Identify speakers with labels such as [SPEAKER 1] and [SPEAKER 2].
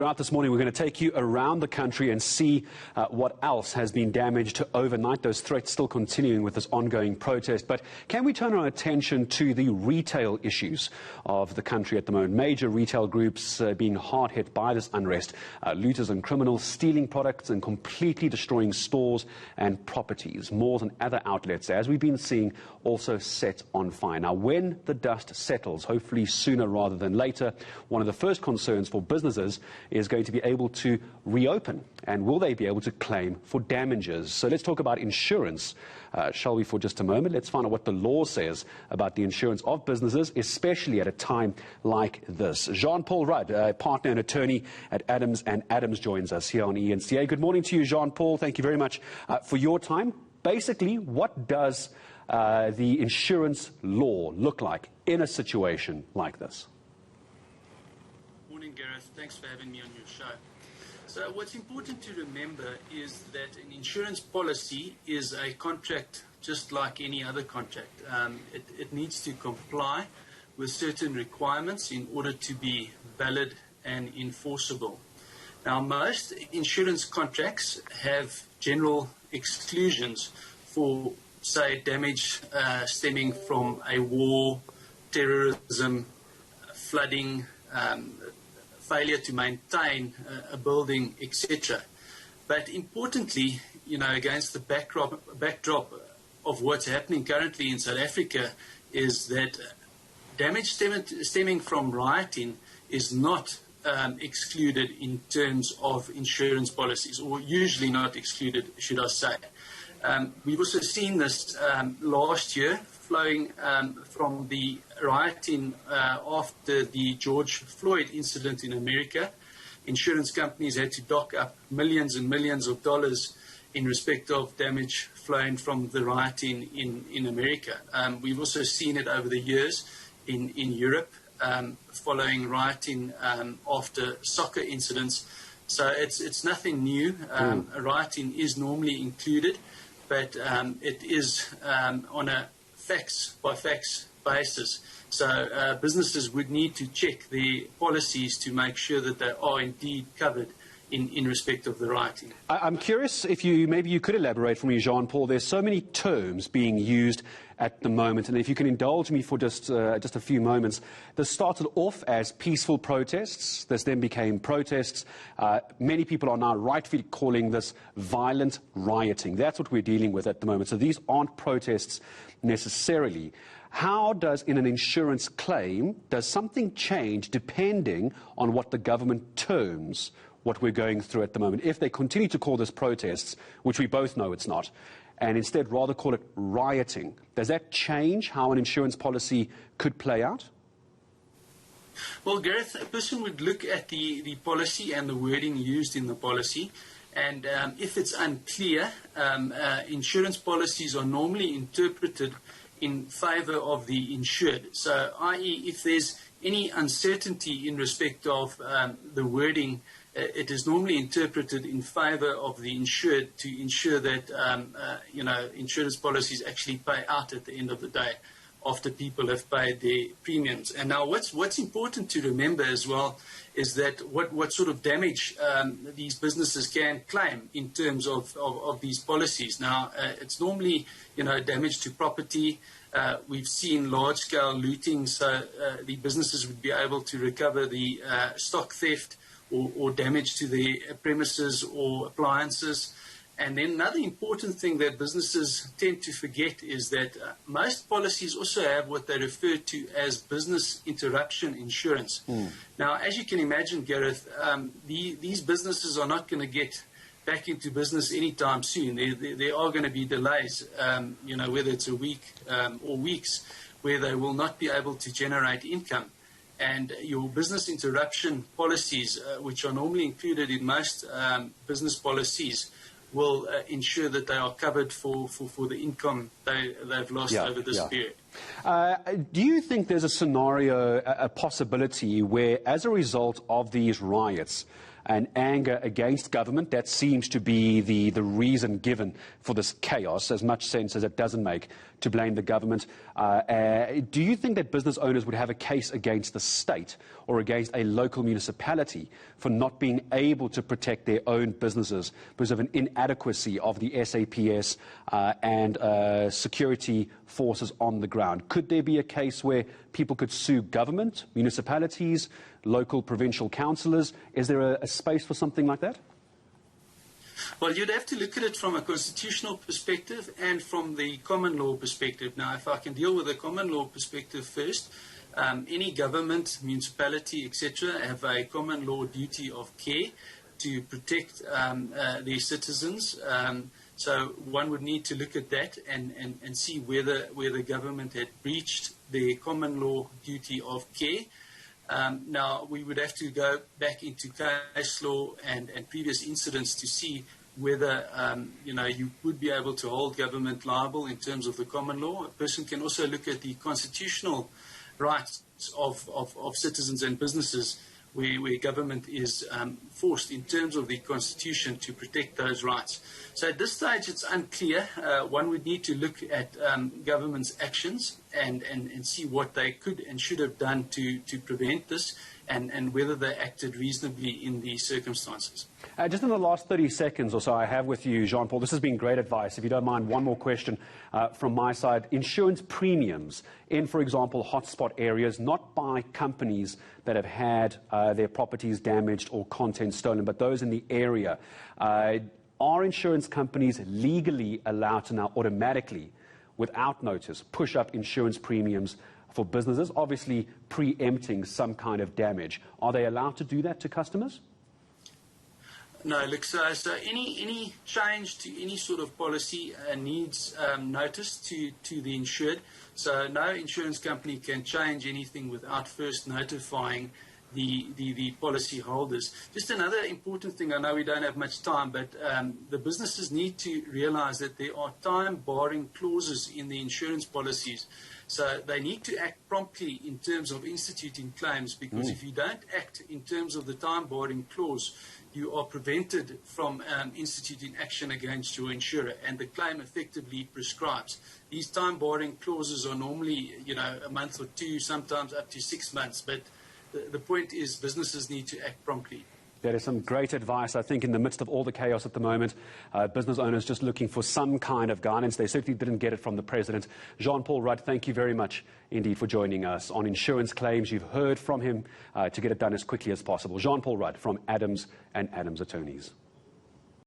[SPEAKER 1] Throughout this morning, we're going to take you around the country and see what else has been damaged overnight. Those threats still continuing with this ongoing protest. But can we turn our attention to the retail issues of the country at the moment? Major retail groups being hard hit by this unrest. Looters and criminals stealing products and completely destroying stores and properties. Malls and other outlets, as we've been seeing, also set on fire. Now, when the dust settles, hopefully sooner rather than later, one of the first concerns for businesses is going to be able to reopen, and will they be able to claim for damages? So let's talk about insurance, shall we, for just a moment. Let's find out what the law says about the insurance of businesses, especially at a time like this. Jean-Paul Rudd, partner and attorney at Adams & Adams, joins us here on eNCA. Good morning to you, Jean-Paul. Thank you very much for your time. Basically, what does the insurance law look like in a situation like this?
[SPEAKER 2] Morning, Gareth. Thanks for having me on your show. So what's important to remember is that an insurance policy is a contract just like any other contract. It needs to comply with certain requirements in order to be valid and enforceable. Now, most insurance contracts have general exclusions for, say, damage stemming from a war, terrorism, flooding, failure to maintain a building, etc. But importantly, against the backdrop of what's happening currently in South Africa, is that damage stemming from rioting is not excluded in terms of insurance policies, or usually not excluded, should I say. We've also seen this last year, flowing from the rioting after the George Floyd incident in America. Insurance companies had to dock up millions and millions of dollars in respect of damage flowing from the rioting in America. We've also seen it over the years in Europe, following rioting after soccer incidents. So it's nothing new. Rioting is normally included, but it is on a facts-by-facts basis. So businesses would need to check the policies to make sure that they are indeed covered in respect of the rioting.
[SPEAKER 1] I'm curious if maybe you could elaborate for me, Jean-Paul. There's so many terms being used at the moment, and if you can indulge me for just a few moments. This started off as peaceful protests. This then became protests. Many people are now rightfully calling this violent rioting. That's what we're dealing with at the moment. So these aren't protests necessarily. How does, in an insurance claim, does something change depending on what the government terms what we're going through at the moment? If they continue to call this protests, which we both know it's not, and instead rather call it rioting, does that change how an insurance policy could play out?
[SPEAKER 2] Well, Gareth, a person would look at the policy and the wording used in the policy, and if it's unclear, insurance policies are normally interpreted in favour of the insured. So, i.e., if there's any uncertainty in respect of the wording, it is normally interpreted in favour of the insured to ensure that insurance policies actually pay out at the end of the day after people have paid their premiums. And now what's important to remember as well is that what sort of damage these businesses can claim in terms of these policies. Now, it's normally damage to property. We've seen large-scale looting, so the businesses would be able to recover the stock theft or damage to the premises or appliances. And then another important thing that businesses tend to forget is that most policies also have what they refer to as business interruption insurance. Now, as you can imagine, Gareth, these businesses are not going to get back into business anytime soon. There are going to be delays, whether it's a week or weeks, where they will not be able to generate income. And your business interruption policies, which are normally included in most business policies, will ensure that they are covered for the income they've lost over this period.
[SPEAKER 1] Do you think there's a scenario, a possibility where, as a result of these riots and anger against government, that seems to be the reason given for this chaos, as much sense as it doesn't make to blame the government, do you think that business owners would have a case against the state or against a local municipality for not being able to protect their own businesses because of an inadequacy of the SAPS and security forces on the ground? Could there be a case where people could sue government, municipalities, local provincial councillors? Is there a space for something like that?
[SPEAKER 2] Well, you'd have to look at it from a constitutional perspective and from the common law perspective. Now, if I can deal with the common law perspective first, any government, municipality, etc., have a common law duty of care to protect their citizens. So one would need to look at that and see whether the government had breached their common law duty of care. Now, we would have to go back into case law and previous incidents to see whether you would be able to hold government liable in terms of the common law. A person can also look at the constitutional rights of citizens and businesses where government is forced in terms of the Constitution to protect those rights. So at this stage it's unclear. One would need to look at government's actions and see what they could and should have done to prevent this and whether they acted reasonably in these circumstances.
[SPEAKER 1] Just in the last 30 seconds or so I have with you, Jean-Paul, this has been great advice. If you don't mind, one more question from my side. Insurance premiums in, for example, hotspot areas, not by companies that have had their properties damaged or content stolen, but those in the area. Are insurance companies legally allowed to now automatically, without notice, push up insurance premiums for businesses, obviously preempting some kind of damage? Are they allowed to do that to customers?
[SPEAKER 2] No, look, so any change to any sort of policy needs notice to the insured. So no insurance company can change anything without first notifying the policy holders. Just another important thing, I know we don't have much time, but the businesses need to realize that there are time barring clauses in the insurance policies. So they need to act promptly in terms of instituting claims, because if you don't act in terms of the time barring clause, you are prevented from instituting action against your insurer, and the claim effectively prescribes. These time barring clauses are normally, a month or two, sometimes up to 6 months, but the point is businesses need to act promptly.
[SPEAKER 1] That is some great advice, I think, in the midst of all the chaos at the moment. Business owners just looking for some kind of guidance. They certainly didn't get it from the President. Jean-Paul Rudd, thank you very much indeed for joining us on insurance claims. You've heard from him to get it done as quickly as possible. Jean-Paul Rudd from Adams and Adams Attorneys.